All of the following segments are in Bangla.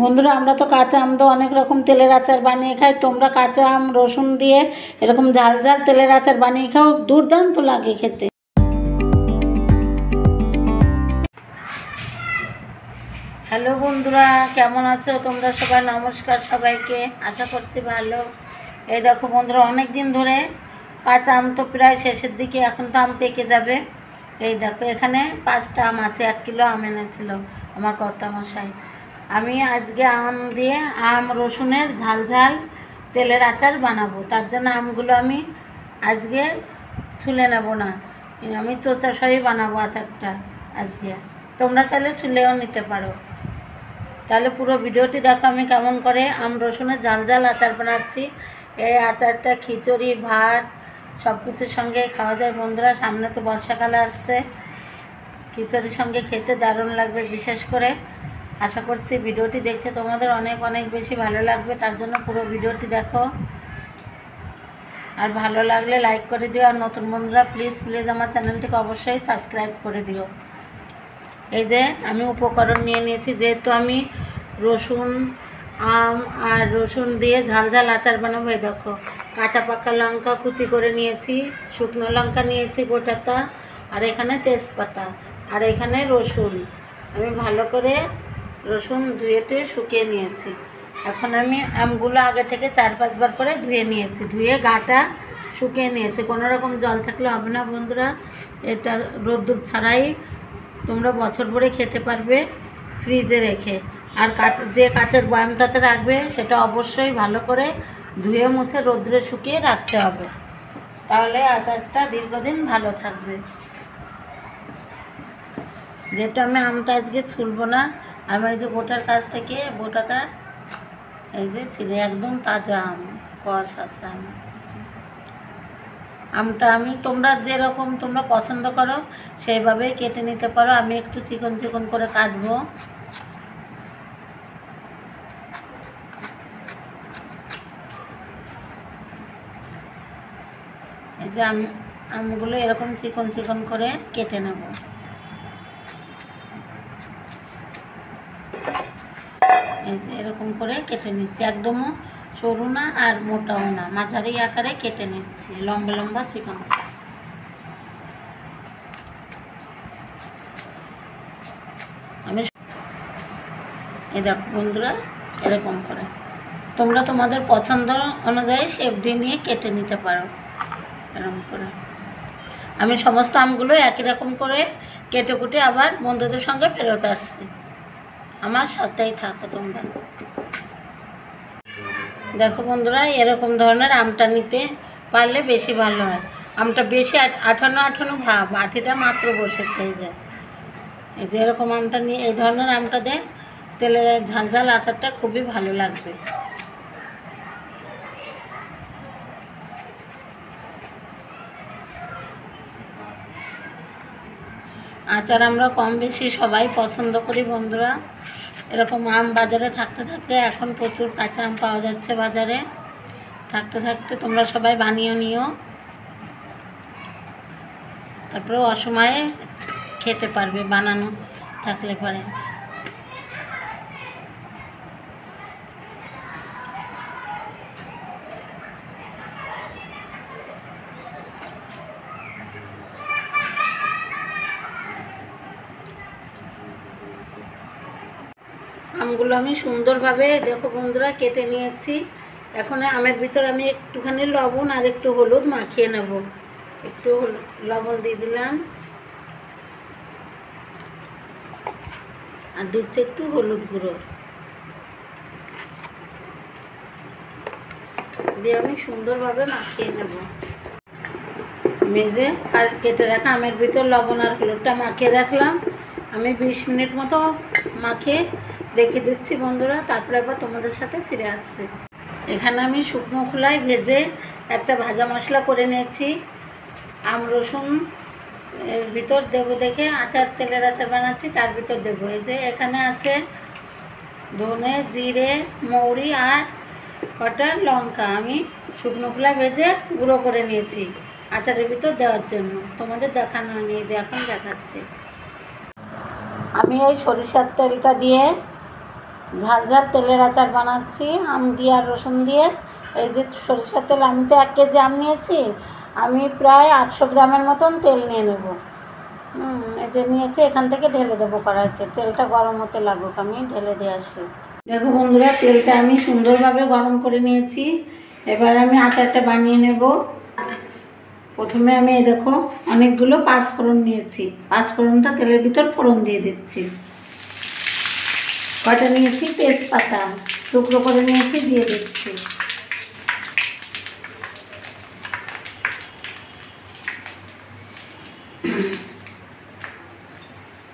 বন্ধুরা, আমরা তো কাঁচা আম তো অনেক রকম তেলের আচার বানিয়ে খাই। তোমরা কাঁচা আম রসুন দিয়ে এরকম ঝাল ঝাল তেলের আচার বানিয়ে খাও, দুর্দান্ত লাগে খেতে। হ্যালো বন্ধুরা, কেমন আছো তোমরা সবাই? নমস্কার সবাইকে, আশা করছি ভালো। এই দেখো বন্ধুরা, অনেক দিন ধরে কাঁচা আম তো প্রায় শেষের দিকে, এখন তো আম পেকে যাবে। এই দেখো, এখানে 5টা আম আছে, 1 কিলো আম এনেছিল আমার কর্তামশাই। আমি আজকে আম দিয়ে আম রসুনের ঝাল ঝাল তেলের আচার বানাবো। তার জন্য আমগুলো আমি আজকে ছুলে নেব না, আমি চোচা সহই বানাবো আচারটা আজকে। তোমরা চাইলে ছুলেও নিতে পারো। তাহলে পুরো ভিডিওটি দেখো আমি কেমন করে আম রসুনের ঝাল ঝাল আচার বানাচ্ছি। এই আচারটা খিচুড়ি, ভাত সব কিছুর সঙ্গে খাওয়া যায় বন্ধুরা। সামনে তো বর্ষাকালে আসছে, খিচুড়ির সঙ্গে খেতে দারুণ লাগবে। বিশেষ করে আশা করছি ভিডিওটি দেখতে তোমাদের অনেক অনেক বেশি ভালো লাগবে। তার জন্য পুরো ভিডিওটি দেখো, আর ভালো লাগলে লাইক করে দিও। আর নতুন বন্ধুরা প্লিজ প্লিজ আমার চ্যানেলটিকে অবশ্যই সাবস্ক্রাইব করে দিও। এই যে আমি উপকরণ নিয়ে নিয়েছি, যেহেতু আমি রসুন, আম আর রসুন দিয়ে ঝাল ঝাল আচার বানাবো। এই দেখো, কাঁচা পাকা লঙ্কা কুচি করে নিয়েছি, শুকনো লঙ্কা নিয়েছি গোটাটা, আর এখানে তেজপাতা, আর এখানে রসুন। আমি ভালো করে রসুন ধুয়ে শুকিয়ে নিয়েছি। এখন আমি আমগুলো আগে থেকে 4-5 বার করে ধুয়ে নিয়েছি, ধুয়ে গাটা শুকিয়ে নিয়েছি। কোনো রকম জল থাকলে হবে না বন্ধুরা। এটা রোদ্দুর ছাড়াই তোমরা বছর ভরে খেতে পারবে ফ্রিজে রেখে। আর যে কাঁচের বয়ামটাতে রাখবে সেটা অবশ্যই ভালো করে ধুয়ে মুছে রোদ্রে শুকিয়ে রাখতে হবে, তাহলে আচারটা দীর্ঘদিন ভালো থাকবে। যেটা আমি আমটা আজকে ছুলবো না, আমি এই যে বোটার কাছ থেকে বোটাটা এই যে ছিঁড়ে, একদম তাজা আম, কষ আছে আম। আমটা আমি তোমরা যেরকম তোমরা পছন্দ করো সেইভাবেই কেটে নিতে পারো। আমি একটু চিকন চিকন করে কাটবো। এই যে আমগুলো এরকম চিকন চিকন করে কেটে নেব। এই যে এরকম করে কেটে নিচ্ছি, একদমও সরু না আর মোটাও না, মাঝারি আকারে কেটে নিচ্ছি, লম্বা লম্বা চিকন। আমি এই দেখো বন্ধুরা, এরকম করে তোমরা তোমাদের পছন্দ অনুযায়ী শেপ দিয়ে নিয়ে কেটে নিতে পারো। এরকম করে আমি সমস্ত আমগুলো একই রকম করে কেটে কুটে আবার বন্ধুদের সঙ্গে ফেরত আসছি। আমার সাথেই থাকো তোমরা। দেখো বন্ধুরা, এরকম ধরনের আমটা নিতে পারলে বেশি ভালো হয়। আমটা বেশি আঠানো আঠানো ভাব, আঠিটা মাত্র বসেছে। এই যে এরকম আমটা নিয়ে, এই ধরনের আমটা দিয়ে তেলের ঝাল ঝাল আচারটা খুবই ভালো লাগবে। আচার আমরা কম বেশি সবাই পছন্দ করি বন্ধুরা। এরকম আম বাজারে থাকতে থাকতে, এখন প্রচুর কাঁচা আম পাওয়া যাচ্ছে বাজারে, থাকতে থাকতে তোমরা সবাই বানিয়ে নিও, তারপরে অসময়ে খেতে পারবে বানানো থাকলে পরে। আমগুলো আমি সুন্দরভাবে দেখো বন্ধুরা কেটে নিয়েছি। এখন আমের ভিতর আমি একটুখানি লবণ আর একটু হলুদ মাখিয়ে নেব। একটু লবণ দিয়ে দিলাম, আর দিচ্ছি একটু হলুদ গুঁড়ো দিয়ে আমি সুন্দরভাবে মাখিয়ে নেব। মেজে কেটে রাখা আমের ভিতর লবণ আর হলুদটা মাখিয়ে রাখলাম। আমি 20 মিনিট মতো মাখিয়ে রেখে দিচ্ছি বন্ধুরা, তারপরে আবার তোমাদের সাথে ফিরে আসছি। এখানে আমি শুকনো খোলায় ভেজে একটা ভাজা মশলা করে নিয়েছি। আম রসুন এর ভিতর দেবো দেখে আচার, তেলের আচার বানাচ্ছি তার ভিতর দেবো। এই যে এখানে আছে ধনে, জিরে, মৌরি আর কটা লঙ্কা, আমি শুকনো খোলায় ভেজে গুঁড়ো করে নিয়েছি আচারের ভিতর দেওয়ার জন্য। তোমাদের দেখানো হয়নি, যে এখন দেখাচ্ছি। আমি এই সরিষার তেলটা দিয়ে ঝাল ঝাল তেলের আচার বানাচ্ছি আম দিয়ে আর রসুন দিয়ে। এই যে সরিষার তেল, আমি তো 1 কেজি আম নিয়েছি, আমি প্রায় 800 গ্রামের মতন তেল নিয়ে নেব। এই যে নিয়েছি, এখান থেকে ঢেলে দেবো কড়াইতে। তেলটা গরম হতে লাগুক, আমি ঢেলে দিয়ে আসি। দেখো বন্ধুরা, তেলটা আমি সুন্দরভাবে গরম করে নিয়েছি। এবার আমি আচারটা বানিয়ে নেব। প্রথমে আমি এই দেখো অনেকগুলো 5 ফোড়ন নিয়েছি। 5 ফোড়নটা তেলের ভিতর ফোড়ন দিয়ে দিচ্ছি। কয়টা নিয়েছি তেজপাতা টুকরো করে নিয়েছি, দিয়ে দিচ্ছি।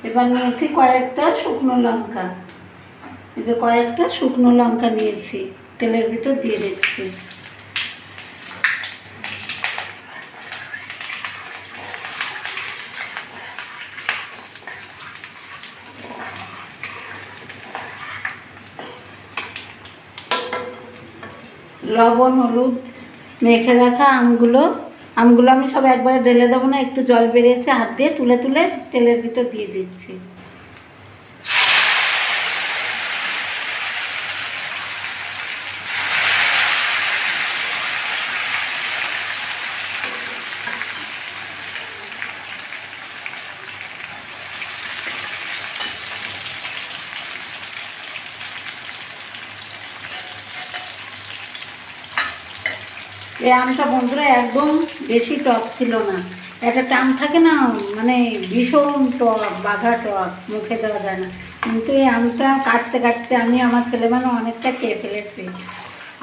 এবার নিয়েছি কয়েকটা শুকনো লঙ্কা। এই যে কয়েকটা শুকনো লঙ্কা নিয়েছি, তেলের ভিতর দিয়ে দিচ্ছি। লবণ হলুদ মেখে রাখা আমগুলো আমি সব একবারে ঢেলে দেবো না, একটু জল বেরিয়েছে, হাত দিয়ে তুলে তুলে তেলের ভিতর দিয়ে দিচ্ছি। এই আমটা বন্ধুরা একদম বেশি টক ছিল না। একটা টান থাকে না, মানে ভীষণ টক, বাঘা টক, মুখে দেওয়া যায় না। কিন্তু এই আমটা কাটতে কাটতে আমি আমার ছেলেমেয়ে অনেকটা খেয়ে ফেলেছি।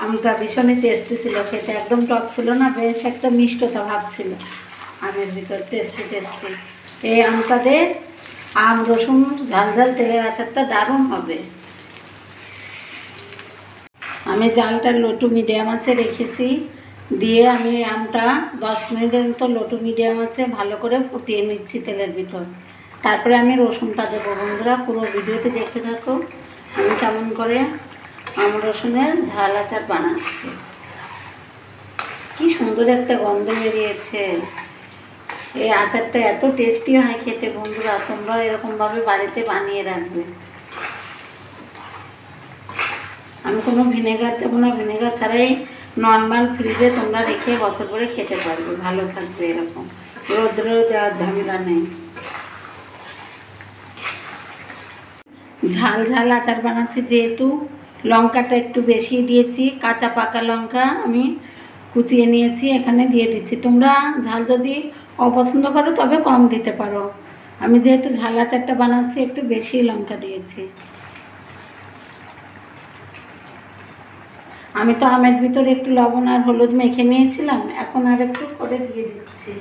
আমটা ভীষণই টেস্টি ছিল খেতে, একদম টক ছিল না, বেশ একটা মিষ্টতা ভাব ছিল আমের ভিতর, টেস্টি টেস্টি। এই আমটা দিয়ে আম রসুন ঝাল ঝাল তেলের আচারটা দারুণ হবে। আমি জালটা লো টু মিডিয়াম আঁচে রেখেছি, দিয়ে আমি আমটা 10 মিনিটের মতো লো টু মিডিয়াম আঁচে ভালো করে ফুটিয়ে নিচ্ছি তেলের ভিতর। তারপরে আমি রসুনটা দেবো। বন্ধুরা পুরো ভিডিওটি দেখতে থাকো, আমি কেমন করে আম রসুনের ঝাল আচার বানাচ্ছি। কি সুন্দর একটা গন্ধ বেরিয়েছে। এই আচারটা এত টেস্টি হয় খেতে বন্ধুরা, তোমরা এরকমভাবে বাড়িতে বানিয়ে রাখবে। আমি কোনো ভিনেগার দেবো না, ভিনেগার ছাড়াই নর্মাল ফ্রিজে তোমরা রেখে বছর করে খেতে পারবে, ভালো থাকবে। এরকম রোদ্রে দেওয়ার ঝামেলা নেই। ঝাল ঝাল আচার বানাচ্ছি যেহেতু, লঙ্কাটা একটু বেশি দিয়েছি। কাঁচা পাকা লঙ্কা আমি কুচিয়ে নিয়েছি, এখানে দিয়ে দিচ্ছি। তোমরা ঝাল যদি অপছন্দ করো তবে কম দিতে পারো। আমি যেহেতু ঝাল আচারটা বানাচ্ছি একটু বেশি লঙ্কা দিয়েছি। আমি তো আমের ভিতরে একটু লবণ আর হলুদ মেখে নিয়েছিলাম, এখন আর একটু করে দিয়ে দিচ্ছি।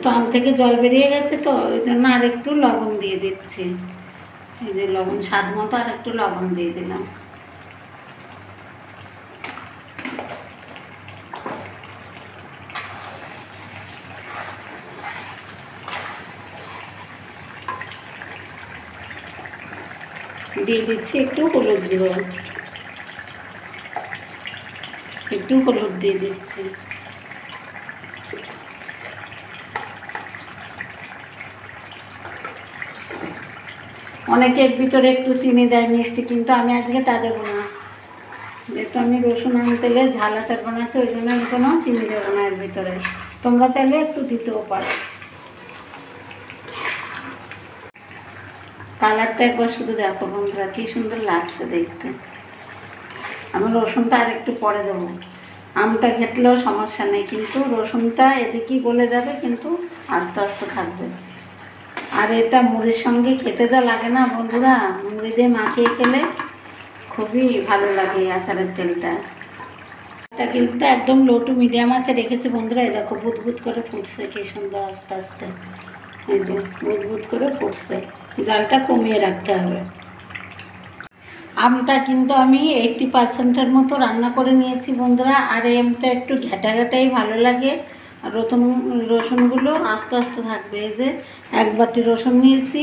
তো আম থেকে জল বেরিয়ে গেছে, তো ওই জন্য আর একটু লবণ দিয়ে দিচ্ছি। এই যে লবণ স্বাদ মতো আর একটু লবণ দিয়ে দিলাম। দিয়ে দিচ্ছি একটু হলুদ গুঁড়ো, একটু হলুদ দিয়ে দিচ্ছি। অনেকের ভিতরে একটু চিনি দেয় মিষ্টি, কিন্তু আমি আজকে তা দেবো না। যেহেতু আমি রসুন আম তেলে ঝাল আচার বানাচ্ছি, ওই জন্য আমি কোনো চিনি দেবো না এর ভিতরে। তোমরা চাইলে একটু দিতেও পারো। কালারটা একবার শুধু দেখো বন্ধুরা, কী সুন্দর লাগছে দেখতে। আমি রসুনটা আর একটু পরে দেবো। আমটা ঘেটলেও সমস্যা নেই, কিন্তু রসুনটা এদিকেই গলে যাবে, কিন্তু আস্তে আস্তে থাকবে। আর এটা মুড়ির সঙ্গে খেতে যা লাগে না বন্ধুরা, মুড়ি দিয়ে মাখিয়ে খেলে খুবই ভালো লাগে এই আচারের তেলটা। এটা কিন্তু একদম লো টু মিডিয়াম আছে রেখেছে বন্ধুরা। এই দেখো বুদবুদ করে ফুটছে, কি সুন্দর আস্তে আস্তে। এই যে বুদবুদ করে ফুটছে, জালটা কমিয়ে রাখতে হবে। আমটা কিন্তু আমি 80% মতো রান্না করে নিয়েছি বন্ধুরা। আর এই আমটা একটু ঘেটা ঘেটাই ভালো লাগে। আর রসুনগুলো আস্তে আস্তে থাকবে। এই যে 1 বাটি রসুন নিয়েছি,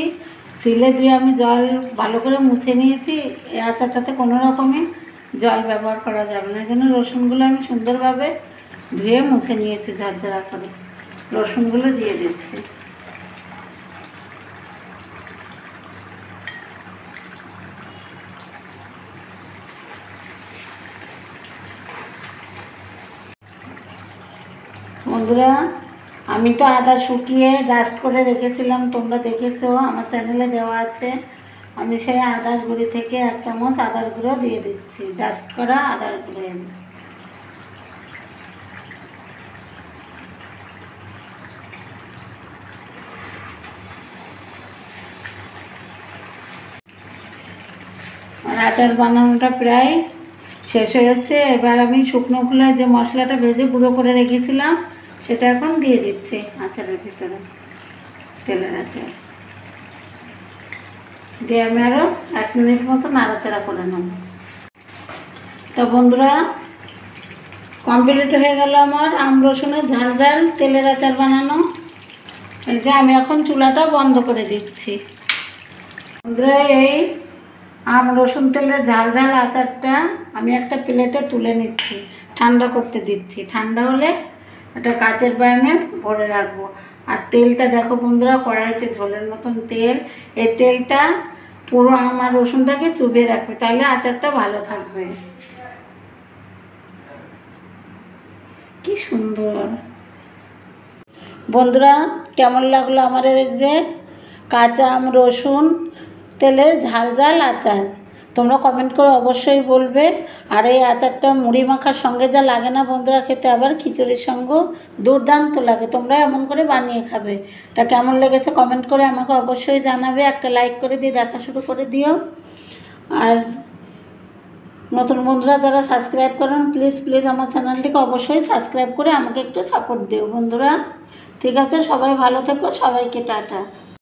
সিলে ধুয়ে আমি জল ভালো করে মুছে নিয়েছি। এই আচারটাতে কোনো রকমই জল ব্যবহার করা যাবে না, এই জন্য রসুনগুলো আমি সুন্দরভাবে ধুয়ে মুছে নিয়েছি ঝরঝরা করে। রসুনগুলো দিয়ে দিচ্ছি। বন্ধুরা, আমি তো আদা শুকিয়ে ডাস্ট করে রেখেছিলাম, তোমরা দেখেছো, আমার চ্যানেলে দেওয়া আছে। আমি সেই আদার গুঁড়ি থেকে 1 চামচ আদার গুঁড়ো দিয়ে দিচ্ছি, ডাস্ট করা আদার গুঁড়ো। আর আচার বানানোটা প্রায় শেষ হয়ে যাচ্ছে। এবার আমি শুকনো খোলায় যে মশলাটা ভেজে গুঁড়ো করে রেখেছিলাম সেটা এখন দিয়ে দিচ্ছি আচারের ভিতরে, তেলের আচার দিয়ে আমি আরও 1 মিনিট মতো নাড়াচাড়া করে নেব। তো বন্ধুরা, কমপ্লিট হয়ে গেল আমার আম রসুনের ঝাল ঝাল তেলের আচার বানানো। এই যে আমি এখন চুলাটা বন্ধ করে দিচ্ছি। বন্ধুরা, এই আম রসুন তেলের ঝাল ঝাল আচারটা আমি একটা প্লেটে তুলে নিচ্ছি, ঠান্ডা করতে দিচ্ছি। ঠান্ডা হলে একটা কাচের বয়ামে ভরে রাখবো। আর তেলটা দেখো বন্ধুরা, কড়াইতে ঝোলের মতন তেল। এই তেলটা পুরো আম আর রসুনটাকে চুবিয়ে রাখবে, তাহলে আচারটা ভালো থাকবে। কি সুন্দর বন্ধুরা, কেমন লাগলো আমার এই যে কাঁচা আম রসুন তেলের ঝাল ঝাল আচার? তোমরা কমেন্ট করে অবশ্যই বলবে। আর এই আচারটা মুড়ি মাখার সঙ্গে যা লাগে না বন্ধুরা খেতে, আবার খিচুড়ির সঙ্গেও দুর্দান্ত লাগে। তোমরা এমন করে বানিয়ে খাবে। তা কেমন লেগেছে কমেন্ট করে আমাকে অবশ্যই জানাবে। একটা লাইক করে দিয়ে দেখা শুরু করে দিও। আর নতুন বন্ধুরা যারা সাবস্ক্রাইব করেন, প্লিজ প্লিজ আমার চ্যানেলটিকে অবশ্যই সাবস্ক্রাইব করে আমাকে একটু সাপোর্ট দিও বন্ধুরা। ঠিক আছে, সবাই ভালো থেকো, সবাইকে টাটা।